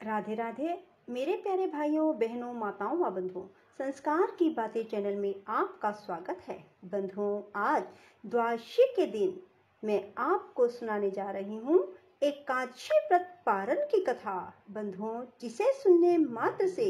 राधे राधे मेरे प्यारे भाइयों बहनों माताओं व बंधुओं, संस्कार की बातें चैनल में आपका स्वागत है। बंधुओं, आज द्वादशी के दिन मैं आपको सुनाने जा रही हूँ एकादशी व्रत पारण की कथा। बंधुओं, जिसे सुनने मात्र से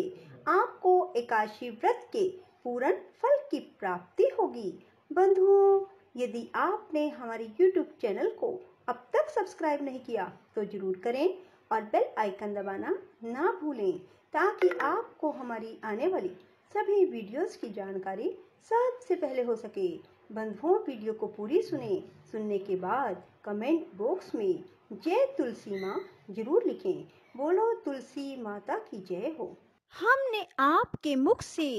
आपको एकादशी व्रत के पूर्ण फल की प्राप्ति होगी। बंधुओं, यदि आपने हमारे YouTube चैनल को अब तक सब्सक्राइब नहीं किया तो जरूर करें और बेल आइकन दबाना ना भूलें, ताकि आपको हमारी आने वाली सभी वीडियोस की जानकारी सबसे पहले हो सके। बंधुओं, वीडियो को पूरी सुनने के बाद कमेंट बॉक्स में जय तुलसी माँ जरूर लिखें। बोलो तुलसी माता की जय हो। हमने आपके मुख से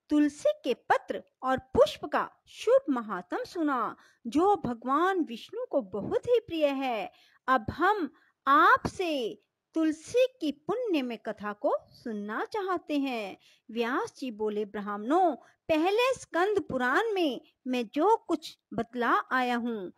तुलसी के पत्र और पुष्प का शुभ महात्म सुना, जो भगवान विष्णु को बहुत ही प्रिय है। अब हम आपसे तुलसी की पुण्य में कथा को सुनना चाहते हैं। व्यास जी बोले, ब्राह्मणों, पहले स्कंद पुराण में मैं जो कुछ बतला आया हूँ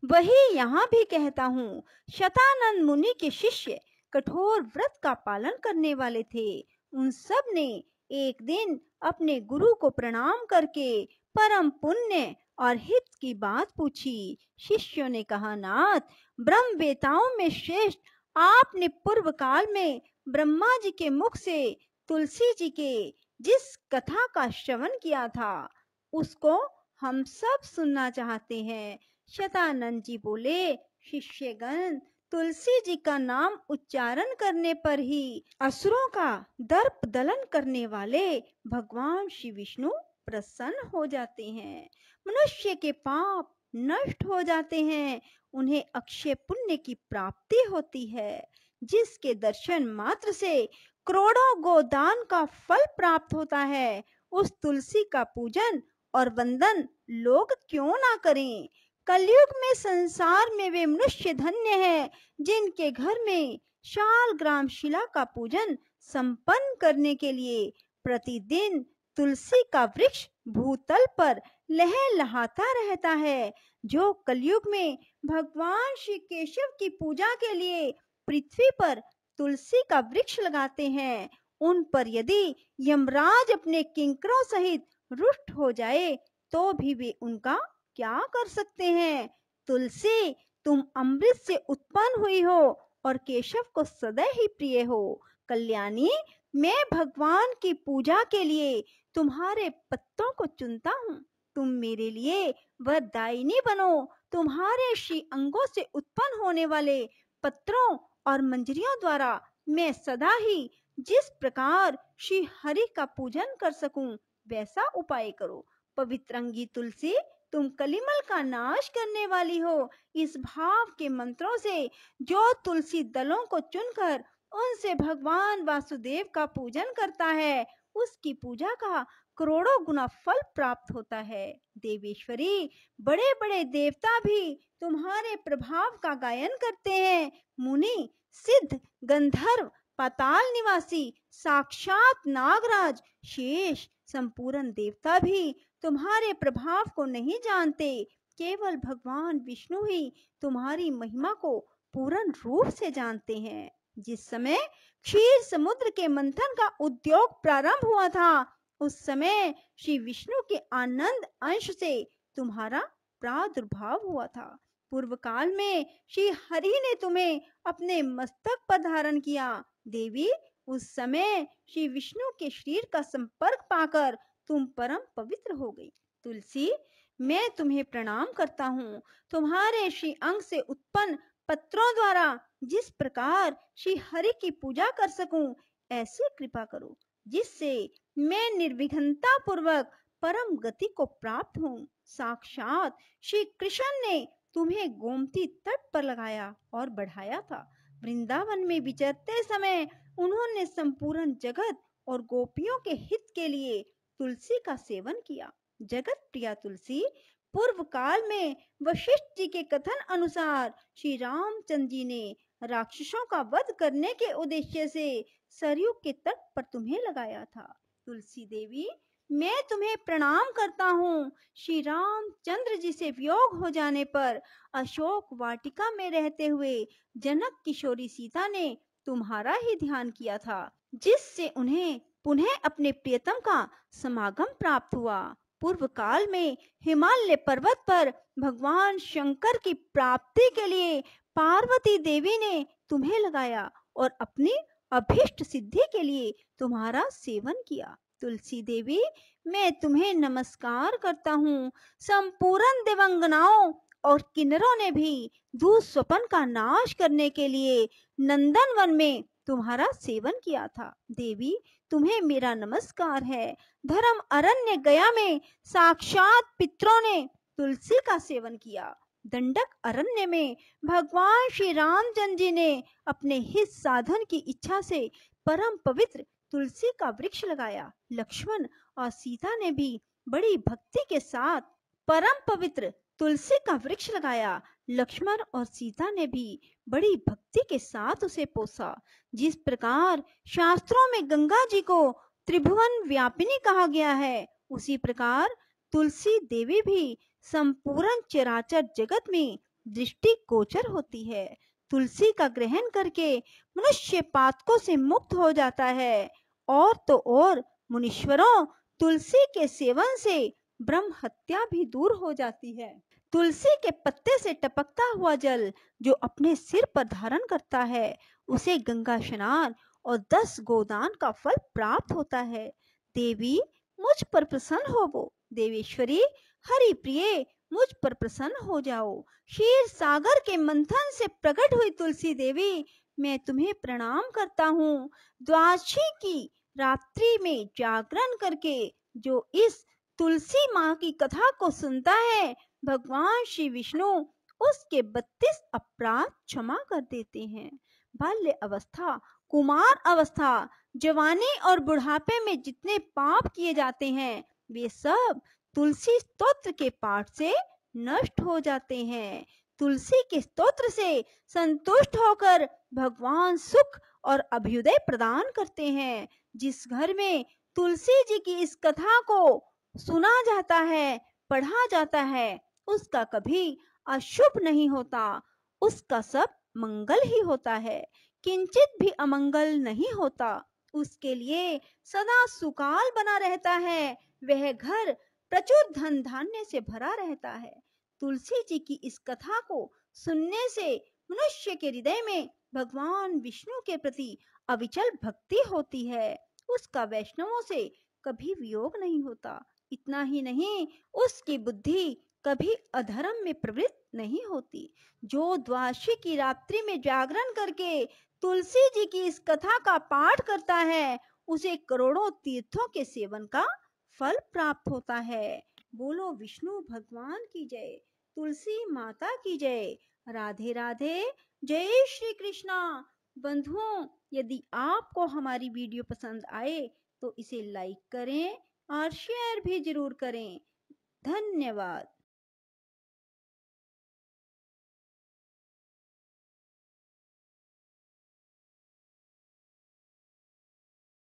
वही यहाँ भी कहता हूँ। शतानंद मुनि के शिष्य कठोर व्रत का पालन करने वाले थे। उन सब ने एक दिन अपने गुरु को प्रणाम करके परम पुण्य और हित की बात पूछी। शिष्यों ने कहा, नाथ, ब्रह्मवेताओं में श्रेष्ठ आपने पूर्व काल में ब्रह्मा जी के मुख से तुलसी जी के जिस कथा का श्रवण किया था उसको हम सब सुनना चाहते हैं। शतानंद जी बोले, शिष्यगण, तुलसी जी का नाम उच्चारण करने पर ही असुरों का दर्प दलन करने वाले भगवान श्री विष्णु प्रसन्न हो जाते हैं। मनुष्य के पाप नष्ट हो जाते हैं, उन्हें अक्षय पुण्य की प्राप्ति होती है, जिसके दर्शन मात्र से करोड़ों गोदान का फल प्राप्त होता है। उस तुलसी का पूजन और वंदन लोग क्यों ना करें। कलयुग में संसार में वे मनुष्य धन्य हैं जिनके घर में शाल ग्राम शिला का पूजन संपन्न करने के लिए प्रतिदिन तुलसी का वृक्ष भूतल पर लहलहाता रहता है। जो कलयुग में भगवान श्री केशव की पूजा के लिए पृथ्वी पर तुलसी का वृक्ष लगाते हैं, उन पर यदि यमराज अपने किंकरों सहित रुष्ट हो जाए तो भी वे उनका क्या कर सकते हैं। तुलसी, तुम अमृत से उत्पन्न हुई हो और केशव को सदा ही प्रिय हो। कल्याणी, मैं भगवान की पूजा के लिए तुम्हारे पत्तों को चुनता हूँ। तुम मेरे लिए वरदायिनी बनो। तुम्हारे श्री अंगों से उत्पन्न होने वाले पत्रों और मंजरियों द्वारा मैं सदा ही जिस प्रकार श्री हरि का पूजन कर सकूं वैसा उपाय करो। पवित्रंगी तुलसी, तुम कलिमल का नाश करने वाली हो। इस भाव के मंत्रों से जो तुलसी दलों को चुनकर उनसे भगवान वासुदेव का पूजन करता है, उसकी पूजा का करोड़ों गुना फल प्राप्त होता है। देवेश्वरी, बड़े बड़े देवता भी तुम्हारे प्रभाव का गायन करते हैं। मुनि, सिद्ध, गंधर्व, पाताल निवासी, साक्षात नागराज, शेष, संपूर्ण देवता भी तुम्हारे प्रभाव को नहीं जानते। केवल भगवान विष्णु ही तुम्हारी महिमा को पूर्ण रूप से जानते हैं। जिस समय क्षीर समुद्र के मंथन का उद्योग प्रारंभ हुआ था, उस समय श्री विष्णु के आनंद अंश से तुम्हारा प्रादुर्भाव हुआ था। पूर्व काल में श्री हरि ने तुम्हें अपने मस्तक पर धारण किया। देवी, उस समय श्री विष्णु के शरीर का संपर्क पाकर तुम परम पवित्र हो गई। तुलसी, मैं तुम्हें प्रणाम करता हूँ। तुम्हारे श्री अंग से उत्पन्न पत्रों द्वारा जिस प्रकार श्री हरि की पूजा कर सकूं, ऐसी कृपा करो जिससे मैं निर्विघ्नता पूर्वक परम गति को प्राप्त हूँ। साक्षात श्री कृष्ण ने तुम्हें गोमती तट पर लगाया और बढ़ाया था। वृंदावन में विचरते समय उन्होंने संपूर्ण जगत और गोपियों के हित के लिए तुलसी का सेवन किया। जगत प्रिया तुलसी, पूर्व काल में वशिष्ठ जी के कथन अनुसार श्री रामचंद्र जी ने राक्षसों का वध करने के उद्देश्य से सरयू के तट पर तुम्हें लगाया था। तुलसी देवी, मैं तुम्हें प्रणाम करता हूँ। श्री रामचंद्र जी से वियोग हो जाने पर अशोक वाटिका में रहते हुए जनक किशोरी सीता ने तुम्हारा ही ध्यान किया था, जिससे उन्हें पुनः अपने प्रियतम का समागम प्राप्त हुआ। पूर्व काल में हिमालय पर्वत पर भगवान शंकर की प्राप्ति के लिए पार्वती देवी ने तुम्हें लगाया और अपनी अभीष्ट सिद्धि के लिए तुम्हारा सेवन किया। तुलसी देवी, मैं तुम्हें नमस्कार करता हूँ। संपूर्ण देवंगनाओं और किन्नरों ने भी दुःस्वप्न का नाश करने के लिए नंदन वन में तुम्हारा सेवन किया था। देवी, तुम्हें मेरा नमस्कार है। धर्म अरण्य गया में साक्षात पितरों ने तुलसी का सेवन किया। दंडक अरण्य में भगवान श्री रामचंद्र जी ने अपने हित साधन की इच्छा से परम पवित्र तुलसी का वृक्ष लगाया। लक्ष्मण और सीता ने भी बड़ी भक्ति के साथ परम पवित्र तुलसी का वृक्ष लगाया। लक्ष्मण और सीता ने भी बड़ी भक्ति के साथ उसे पोसा। जिस प्रकार शास्त्रों में गंगा जी को त्रिभुवन व्यापिनी कहा गया है, उसी प्रकार तुलसी देवी भी संपूर्ण चराचर जगत में दृष्टि गोचर होती है। तुलसी का ग्रहण करके मनुष्य पातकों से मुक्त हो जाता है। और तो और मुनीश्वरों, तुलसी के सेवन से ब्रह्म हत्या भी दूर हो जाती है। तुलसी के पत्ते से टपकता हुआ जल जो अपने सिर पर धारण करता है, उसे गंगा स्नान और 10 गोदान का फल प्राप्त होता है। देवी, मुझ पर प्रसन्न होवो। देवेश्वरी, हरि प्रिय, मुझ पर प्रसन्न हो जाओ। क्षीर सागर के मंथन से प्रकट हुई तुलसी देवी, मैं तुम्हें प्रणाम करता हूँ। द्वादशी की रात्रि में जागरण करके जो इस तुलसी माँ की कथा को सुनता है, भगवान श्री विष्णु उसके 32 अपराध क्षमा कर देते हैं। बाल्य अवस्था, कुमार अवस्था, जवानी और बुढ़ापे में जितने पाप किए जाते हैं, वे सब तुलसी स्तोत्र के पाठ से नष्ट हो जाते हैं। तुलसी के स्तोत्र से संतुष्ट होकर भगवान सुख और अभ्युदय प्रदान करते हैं। जिस घर में तुलसी जी की इस कथा को सुना जाता है, पढ़ा जाता है, उसका कभी अशुभ नहीं होता, उसका सब मंगल ही होता है, किंचित भी अमंगल नहीं होता। उसके लिए सदा सुकाल बना रहता है, वह घर प्रचुर धन धान्य से भरा रहता है। तुलसी जी की इस कथा को सुनने से मनुष्य के हृदय में भगवान विष्णु के प्रति अविचल भक्ति होती है, उसका वैष्णवों से कभी वियोग नहीं होता। इतना ही नहीं, उसकी बुद्धि कभी अधर्म में प्रवृत्त नहीं होती। जो द्वादशी की रात्रि में जागरण करके तुलसी जी की इस कथा का पाठ करता है, उसे करोड़ों तीर्थों के सेवन का फल प्राप्त होता है। बोलो विष्णु भगवान की जय, तुलसी माता की जय। राधे राधे, जय श्री कृष्णा। बंधुओं, यदि आपको हमारी वीडियो पसंद आए तो इसे लाइक करें और शेयर भी जरूर करें। धन्यवाद।